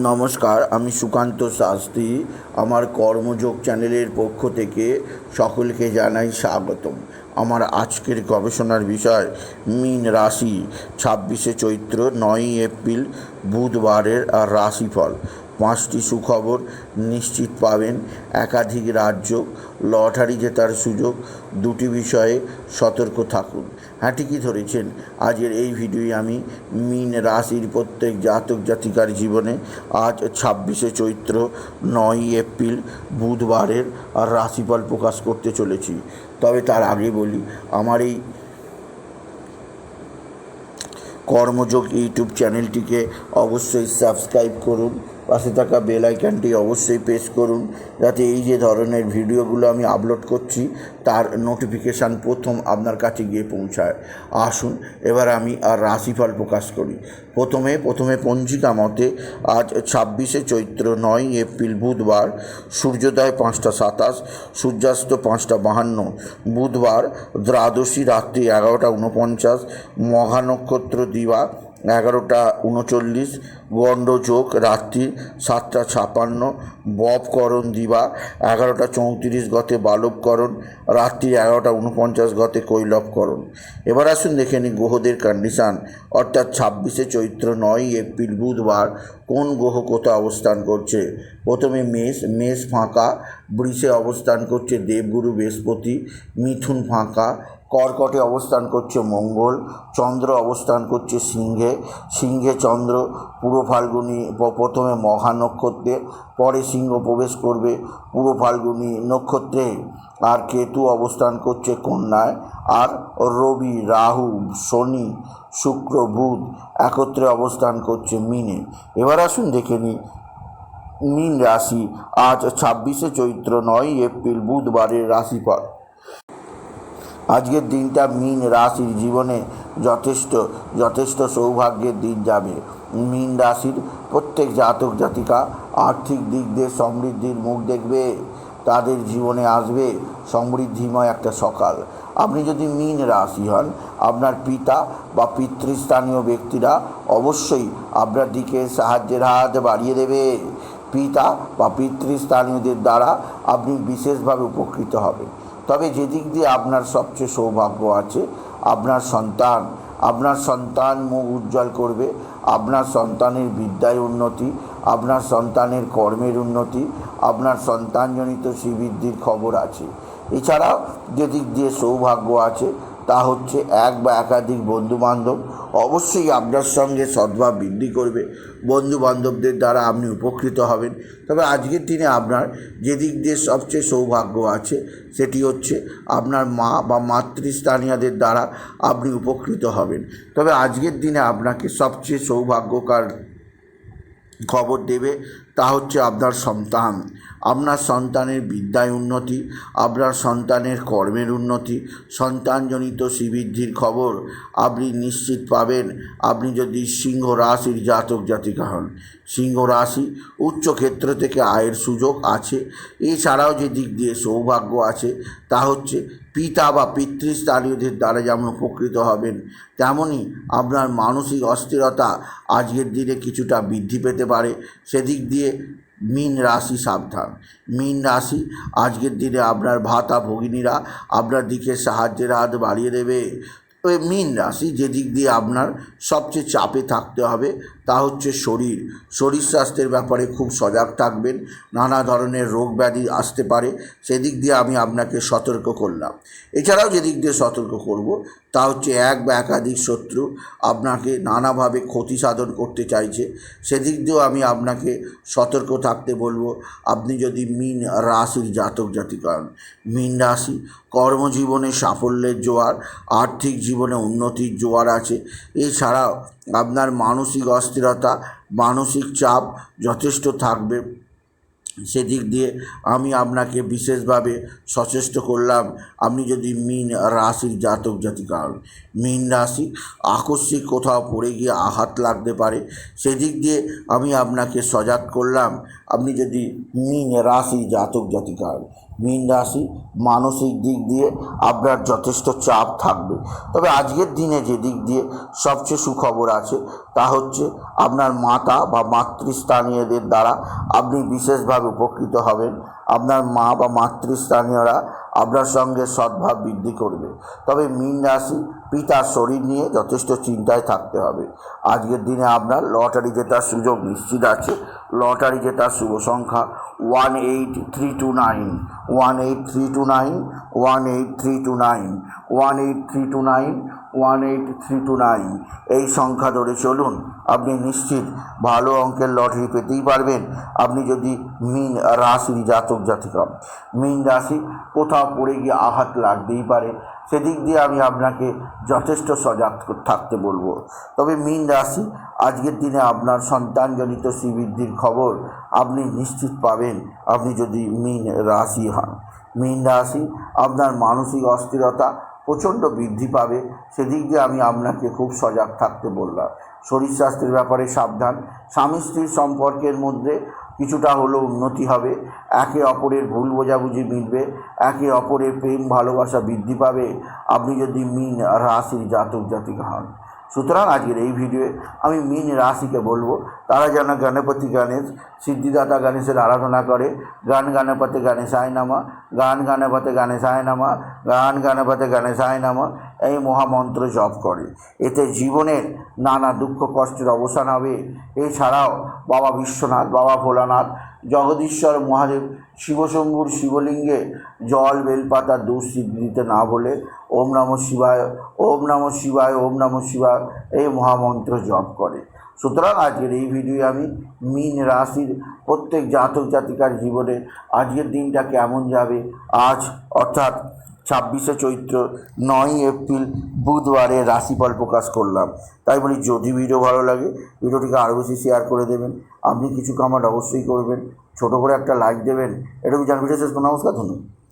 নমস্কার, আমি সুকান্ত শাস্ত্রী। আমার কর্মযোগ চ্যানেলের পক্ষ থেকে সকলকে জানাই স্বাগতম। আমার আজকের গবেষণার বিষয় মীন রাশি, 26শে চৈত্র 9ই এপ্রিল বুধবারের রাশিফল। 5টি সুখবর নিশ্চিত পাবেন, একাধিক রাজ্য, লটারি জেতার সুযোগ, 2টি বিষয়ে সতর্ক থাকুন। হ্যাঁ, ঠিকই ধরেছেন। আজকের এই ভিডিওয়ে আমি মীন রাশির প্রত্যেক জাতক জাতিকার জীবনে আজ 26শে চৈত্র 9ই এপ্রিল বুধবারের রাশিফল প্রকাশ করতে চলেছি। তবে তার আগে বলি, আমার এই কর্মযোগ ইউটিউব চ্যানেলটিকে অবশ্যই সাবস্ক্রাইব করুন, পাশে থাকা বেল আইকনটি অবশ্যই প্রেস করুন, যাতে এই যে ধরনের ভিডিওগুলো আমি আপলোড করছি তার নোটিফিকেশান প্রথম আপনার কাছে গিয়ে পৌঁছায়। আসুন এবার আমি রাশিফল প্রকাশ করি। প্রথমে পঞ্জিকা মতে আজ 26শে চৈত্র 9ই এপ্রিল বুধবার, সূর্যোদয় 5টা 27, সূর্যাস্ত 5টা 52, বুধবার দ্বাদশী রাত্রি 11টা 49, মঘা নক্ষত্র দিবা 11টা 39, গণ্ডযোগ রাত্রি 7টা 56, ববকরণ দিবা 11টা 34 গতে বালবকরণ, রাত্রি 11টা 49 গতে কৈলবকরণ। এবার আসুন দেখে নিই গ্রহদের কন্ডিশান, অর্থাৎ 26শে চৈত্র 9ই এপ্রিল বুধবার কোন গ্রহ কোথায় অবস্থান করছে। প্রথমে মেষ ফাঁকা, বৃষে অবস্থান করছে দেবগুরু বৃহস্পতি, মিথুন ফাঁকা, কর্কটে অবস্থান করছে মঙ্গল, চন্দ্র অবস্থান করছে সিংহে চন্দ্র পূর্ব ফাল্গুনী প্রথমে মহা নক্ষত্রে, পরে সিংহ প্রবেশ করবে পূর্ব ফাল্গুনী নক্ষত্রে, আর কেতু অবস্থান করছে কন্যায়, আর রবি রাহু শনি শুক্র বুধ একত্রে অবস্থান করছে মীনে। এবার আসুন দেখে নিই মীন রাশি আজ 26শে চৈত্র 9ই এপ্রিল বুধবারের রাশিফল। আজকের দিনটা মীন রাশির জীবনে যথেষ্ট সৌভাগ্যের দিন যাবে। মীন রাশির প্রত্যেক জাতক জাতিকা আর্থিক দিক দিয়ে সমৃদ্ধির মুখ দেখবে, তাদের জীবনে আসবে সমৃদ্ধিময় একটা সকাল। আপনি যদি মীন রাশি হন, আপনার পিতা বা পিতৃস্থানীয় ব্যক্তিরা অবশ্যই আপনার দিকে সাহায্যের হাত বাড়িয়ে দেবে। পিতা বা পিতৃস্থানীয়দের দ্বারা আপনি বিশেষভাবে উপকৃত হবেন। তবে যেদিক দিয়ে আপনার সবচেয়ে সৌভাগ্য আছে, আপনার সন্তান মুখ উজ্জ্বল করবে, আপনার সন্তানের বিদ্যায় উন্নতি, আপনার সন্তানের কর্মের উন্নতি, আপনার সন্তানজনিত শ্রীবৃদ্ধির খবর আছে। এছাড়াও যেদিক দিয়ে সৌভাগ্য আছে তা হচ্ছে এক বা একাধিক বন্ধুবান্ধব অবশ্যই আপনার সঙ্গে সদ্ভাব বৃদ্ধি করবে, বন্ধুবান্ধবদের দ্বারা আপনি উপকৃত হবেন। তবে আজকের দিনে আপনার যেদিক দিয়ে সবচেয়ে সৌভাগ্য আছে সেটি হচ্ছে আপনার মা বা মাতৃস্থানীয়দের দ্বারা আপনি উপকৃত হবেন। তবে আজকের দিনে আপনাকে সবচেয়ে সৌভাগ্যকর খবর দেবে তা হচ্ছে আপনার সন্তানের বিদ্যায় উন্নতি, আপনার সন্তানের কর্মের উন্নতি, সন্তানজনিত শ্রীবৃদ্ধির খবর আপনি নিশ্চিত পাবেন আপনি যদি সিংহ রাশির জাতক জাতিকা হন। সিংহ রাশি উচ্চ ক্ষেত্র থেকে আয়ের সুযোগ আছে। এছাড়াও যে দিক দিয়ে সৌভাগ্য আছে তা হচ্ছে পিতা বা পিতৃস্থানীয়দের দ্বারা যেমন উপকৃত হবেন, তেমনই আপনার মানসিক অস্থিরতা আজকের দিনে কিছুটা বৃদ্ধি পেতে পারে। সেদিক দিয়ে মীন রাশি সাবধান। মীন রাশি আজকের দিনে আপনার ভাতা ভগিনীরা আপনার দিকে সাহায্যের হাত বাড়িয়ে দেবে। তবে মীন রাশি যেদিক দিয়ে আপনার সবচেয়ে চাপে থাকতে হবে তা হচ্ছে শরীর স্বাস্থ্যের ব্যাপারে খুব সজাগ থাকবেন। নানা ধরনের রোগ ব্যাধি আসতে পারে, সেদিক দিয়ে আমি আপনাকে সতর্ক করলাম। এছাড়াও যেদিক দিয়ে সতর্ক করব তা হচ্ছে এক বা একাধিক শত্রু আপনাকে নানাভাবে ক্ষতি সাধন করতে চাইছে, সেদিক দিয়েও আমি আপনাকে সতর্ক থাকতে বলবো। আপনি যদি মীন রাশির জাতক জাতিকা হন, মীন রাশি কর্মজীবনে সাফল্যের জোয়ার, আর্থিক জীবনে উন্নতির জোয়ার আছে। এছাড়াও আপনার মানসিক অস্থিরতা, মানসিক চাপ যথেষ্ট থাকবে। সেদিক দিয়ে আমি আপনাকে বিশেষভাবে সচেষ্ট করলাম। আপনি যদি মীন রাশির জাতক জাতিকা হন, মীন রাশি আকস্মিক কোথাও পড়ে গিয়ে আঘাত লাগতে পারে, সেদিক দিয়ে আমি আপনাকে সজাগ করলাম। আপনি যদি মীন রাশির জাতক জাতিকা হন, মীন রাশি মানসিক দিক দিয়ে আপনার যথেষ্ট চাপ থাকবে, তবে আজকের দিনে যে দিক দিয়ে সবচেয়ে সুখবর আছে তা হচ্ছে আপনার মাতা বা মাতৃস্থানীয়দের দ্বারা আপনি বিশেষভাবে উপকৃত হবেন। আপনার মা বা মাতৃস্থানীয়রা আপনার সঙ্গে সদ্ভাব বৃদ্ধি করবে। তবে মীন রাশি পিতার শরীর নিয়ে যথেষ্ট চিন্তায় থাকতে হবে। আজকের দিনে আপনার লটারি জেতার সুযোগ নিশ্চিত আছে। লটারি জেতার শুভ সংখ্যা 18329, 18329, 18329, 18329, 18329 এই সংখ্যা ধরে চলুন, আপনি নিশ্চিত ভালো অঙ্কের লটারি পেতেই পারবেন। আপনি যদি মীন রাশির জাতক জাতিকা, মীন রাশি কোথাও পড়ে গিয়ে আঘাত লাগতেই পারে, সেদিক দিয়ে আমি আপনাকে যথেষ্ট সজাগ থাকতে বলবো। তবে মীন রাশি আজকের দিনে আপনার সন্তানজনিত শ্রীবৃদ্ধির খবর আপনি নিশ্চিত পাবেন আপনি যদি মীন রাশি হন। মীন রাশি আপনার মানসিক অস্থিরতা প্রচণ্ড বৃদ্ধি পাবে, সেদিক দিয়ে আমি আপনাকে খুব সজাগ থাকতে বললাম। শরীর স্বাস্থ্যের ব্যাপারে সাবধান। স্বামী স্ত্রীর সম্পর্কের মধ্যে কিছুটা হলেও উন্নতি হবে, একে অপরের ভুল বোঝাবুঝি মিটবে, একে অপরের প্রেম ভালোবাসা বৃদ্ধি পাবে আপনি যদি মীন রাশির জাতক জাতিকা হন। সুতরাং আজকের এই ভিডিওয়ে আমি মীন রাশিকে বলবো তারা যেন গণপতি গণেশ সিদ্ধিদাতা গণেশের আরাধনা করে। গান গণপতি গণেশায় নমঃ, গান গণপতি গণেশায় নমঃ, গান গণপতি গণেশায় নমঃ এই মহামন্ত্র জপ করে। এতে জীবনের নানা দুঃখ কষ্টের অবসান হবে। এছাড়াও বাবা বিশ্বনাথ, বাবা ভোলানাথ, জগদীশ্বর মহাদেব, শিবশম্ভুর শিবলিঙ্গে জল বেলপাতা দুধ সিদ্ধি দিতে না বলে ওম নমঃ শিবায়, ওম নমঃ শিবায়, ওম নমঃ শিবায় এই মহামন্ত্র জপ করে। সুতরাং আজকের এই ভিডিও আমি মীন রাশির প্রত্যেক জাতক জাতিকার জীবনে আজকের দিনটা কেমন যাবে আজ অর্থাৎ 26শে চৈত্র 9ই এপ্রিল বুধবারে রাশিফল প্রকাশ করলাম। তাই বলি যদি ভিডিও ভালো লাগে ভিডিওটিকে আরও বেশি শেয়ার করে দেবেন। আপনি কিছু কমেন্ট অবশ্যই করবেন, ছোটো করে একটা লাইক দেবেন। এটুকু জানতে চাই। নমস্কার, ধন্যবাদ।